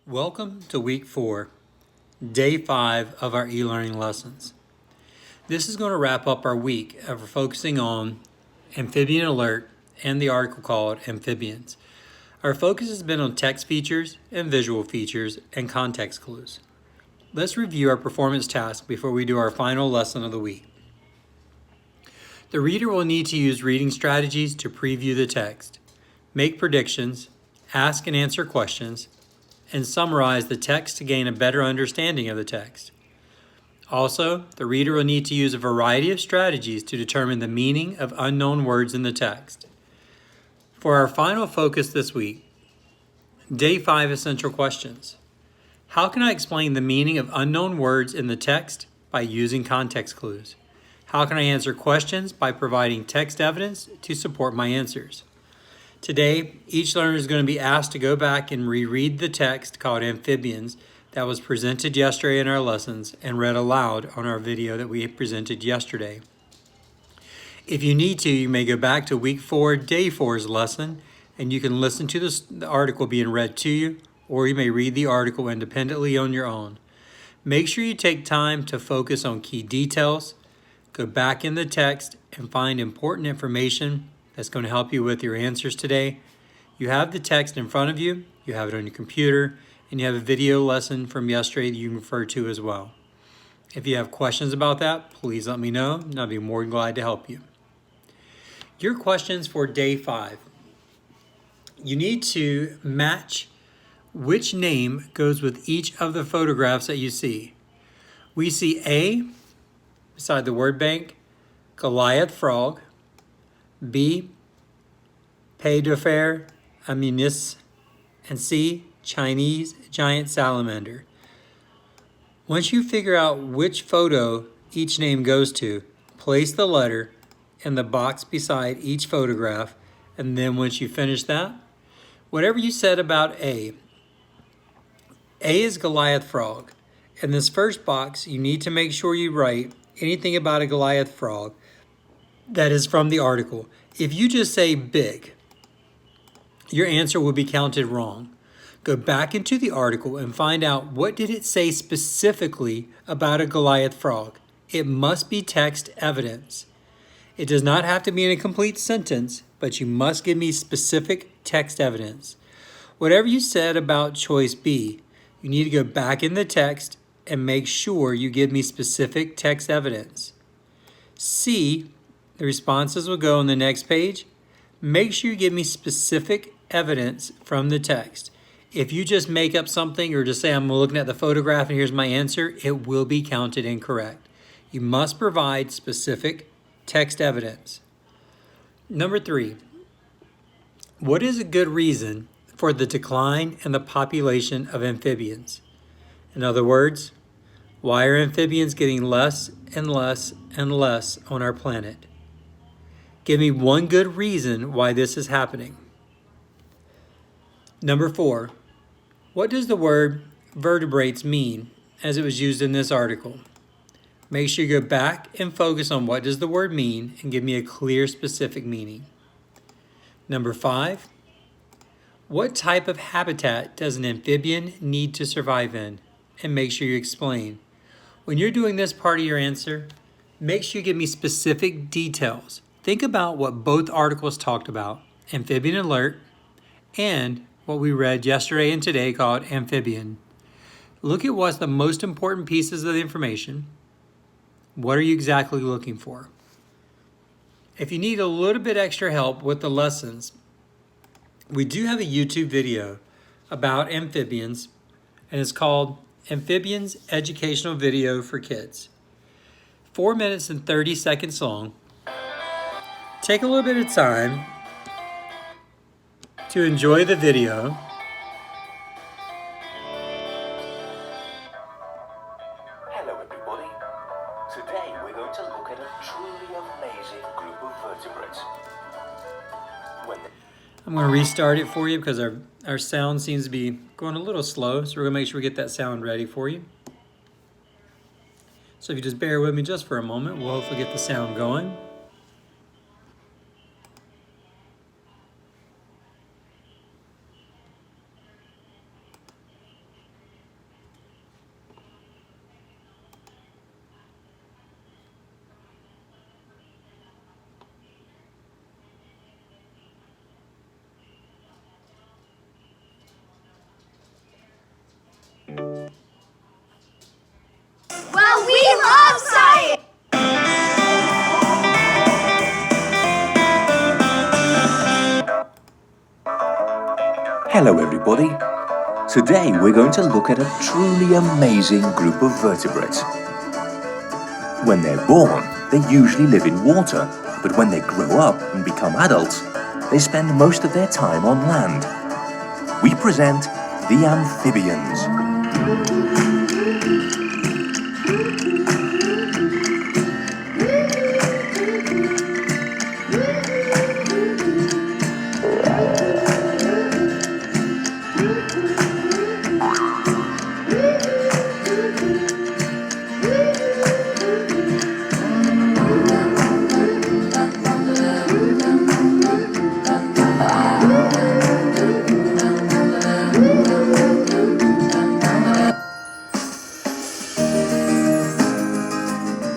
Welcome to week 4, day 5 of our e-learning lessons. This is going to wrap up our week of focusing on amphibian alert and the article called Amphibians. Our focus has been on text features and visual features and context clues. Let's review our performance task before we do our final lesson of the week. The reader will need to use reading strategies to preview the text, make predictions, ask and answer questions, and summarize the text to gain a better understanding of the text. Also, the reader will need to use a variety of strategies to determine the meaning of unknown words in the text. For our final focus this week, Day 5 Essential Questions. How can I explain the meaning of unknown words in the text by using context clues? How can I answer questions by providing text evidence to support my answers? Today, each learner is going to be asked to go back and reread the text called Amphibians that was presented yesterday in our lessons and read aloud on our video that we presented yesterday. If you need to, you may go back to week 4, day 4's lesson, and you can listen to the article being read to you, or you may read the article independently on your own. Make sure you take time to focus on key details, go back in the text, and find important information that's going to help you with your answers today. You have the text in front of you, you have it on your computer, and you have a video lesson from yesterday that you can refer to as well. If you have questions about that, please let me know, and I'll be more than glad to help you. Your questions for day 5. You need to match which name goes with each of the photographs that you see. We see A, beside the word bank, Goliath frog. B, Pays de Fer, Amunis, and C, Chinese giant salamander. Once you figure out which photo each name goes to, place the letter in the box beside each photograph, and then once you finish that, whatever you said about A is Goliath frog. In this first box, you need to make sure you write anything about a Goliath frog that is from the article. If you just say big, your answer will be counted wrong. Go back into the article and find out what did it say specifically about a Goliath frog. It must be text evidence. It does not have to be in a complete sentence, but you must give me specific text evidence. Whatever you said about choice B, you need to go back in the text and make sure you give me specific text evidence. C, the responses will go on the next page. Make sure you give me specific evidence from the text. If you just make up something or just say, I'm looking at the photograph and here's my answer, it will be counted incorrect. You must provide specific text evidence. Number 3, what is a good reason for the decline in the population of amphibians? In other words, why are amphibians getting less and less and less on our planet? Give me one good reason why this is happening. Number 4, what does the word vertebrates mean as it was used in this article? Make sure you go back and focus on what does the word mean and give me a clear, specific meaning. Number 5, what type of habitat does an amphibian need to survive in? And make sure you explain. When you're doing this part of your answer, make sure you give me specific details. Think about what both articles talked about, amphibian alert and what we read yesterday and today called amphibian. Look at what's the most important pieces of the information. What are you exactly looking for? If you need a little bit extra help with the lessons, we do have a YouTube video about amphibians, and it's called Amphibians Educational Video for Kids. 4 minutes and 30 seconds long. Take a little bit of time to enjoy the video. Hello everybody. Today we're going to look at a truly amazing group of vertebrates. I'm going to restart it for you because our sound seems to be going a little slow, so we're going to make sure we get that sound ready for you. So if you just bear with me just for a moment, we'll hopefully get the sound going. Hello everybody. Today we're going to look at a truly amazing group of vertebrates. When they're born, they usually live in water, but when they grow up and become adults, they spend most of their time on land. We present the amphibians.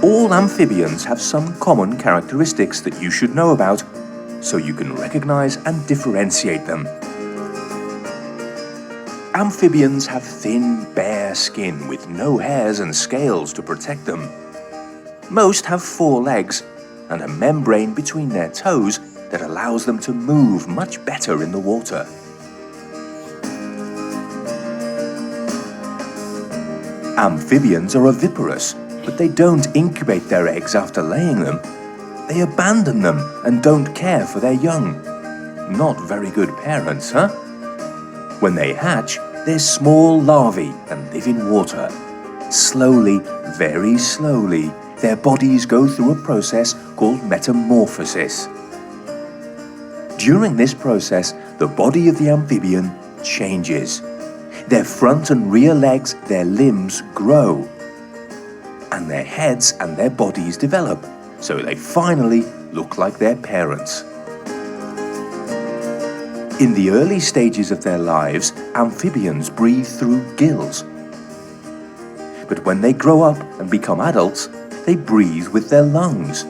All amphibians have some common characteristics that you should know about, so you can recognize and differentiate them. Amphibians have thin, bare skin with no hairs and scales to protect them. Most have 4 legs and a membrane between their toes that allows them to move much better in the water. Amphibians are oviparous, but they don't incubate their eggs after laying them. They abandon them and don't care for their young. Not very good parents, huh? When they hatch, they're small larvae and live in water. Slowly, very slowly, their bodies go through a process called metamorphosis. During this process, the body of the amphibian changes. Their front and rear legs, their limbs grow, and their heads and their bodies develop, so they finally look like their parents. In the early stages of their lives, amphibians breathe through gills. But when they grow up and become adults, they breathe with their lungs.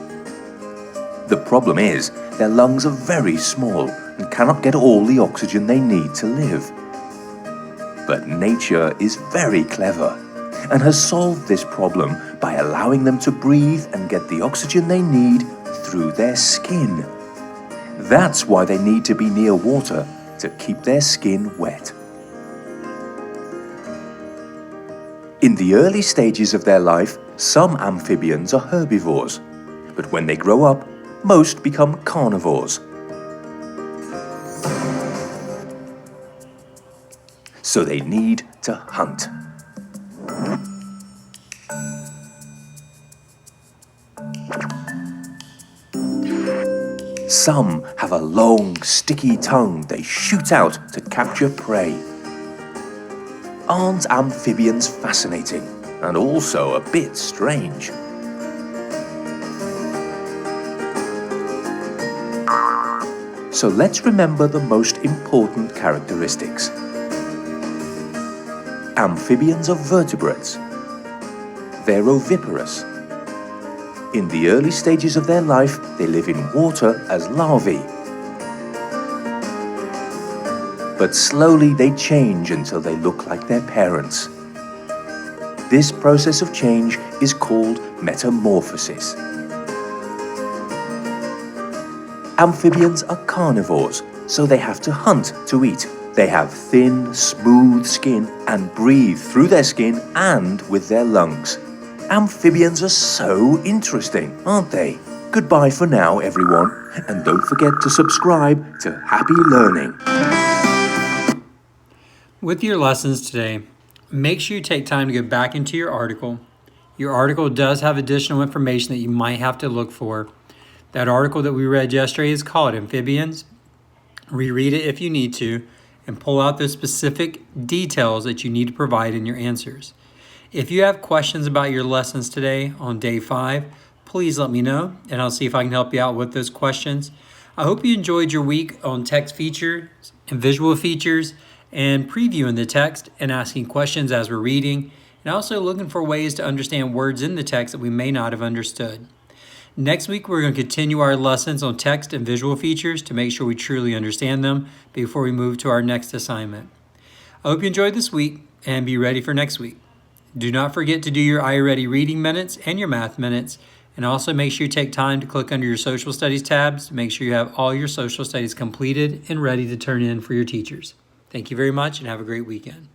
The problem is, their lungs are very small and cannot get all the oxygen they need to live. But nature is very clever and has solved this problem by allowing them to breathe and get the oxygen they need through their skin. That's why they need to be near water to keep their skin wet. In the early stages of their life, some amphibians are herbivores, but when they grow up, most become carnivores. So they need to hunt. Some have a long, sticky tongue they shoot out to capture prey. Aren't amphibians fascinating and also a bit strange? So let's remember the most important characteristics. Amphibians are vertebrates. They're oviparous. In the early stages of their life, they live in water as larvae. But slowly they change until they look like their parents. This process of change is called metamorphosis. Amphibians are carnivores, so they have to hunt to eat. They have thin, smooth skin and breathe through their skin and with their lungs. Amphibians are so interesting, aren't they? Goodbye for now, everyone, and don't forget to subscribe to Happy Learning. With your lessons today, make sure you take time to go back into your article. Your article does have additional information that you might have to look for. That article that we read yesterday is called Amphibians. Reread it if you need to, and pull out the specific details that you need to provide in your answers. If you have questions about your lessons today on day 5, please let me know, and I'll see if I can help you out with those questions. I hope you enjoyed your week on text features and visual features and previewing the text and asking questions as we're reading, and also looking for ways to understand words in the text that we may not have understood. Next week, we're going to continue our lessons on text and visual features to make sure we truly understand them before we move to our next assignment. I hope you enjoyed this week and be ready for next week. Do not forget to do your Are You Ready reading minutes and your math minutes, and also make sure you take time to click under your social studies tabs to make sure you have all your social studies completed and ready to turn in for your teachers. Thank you very much and have a great weekend.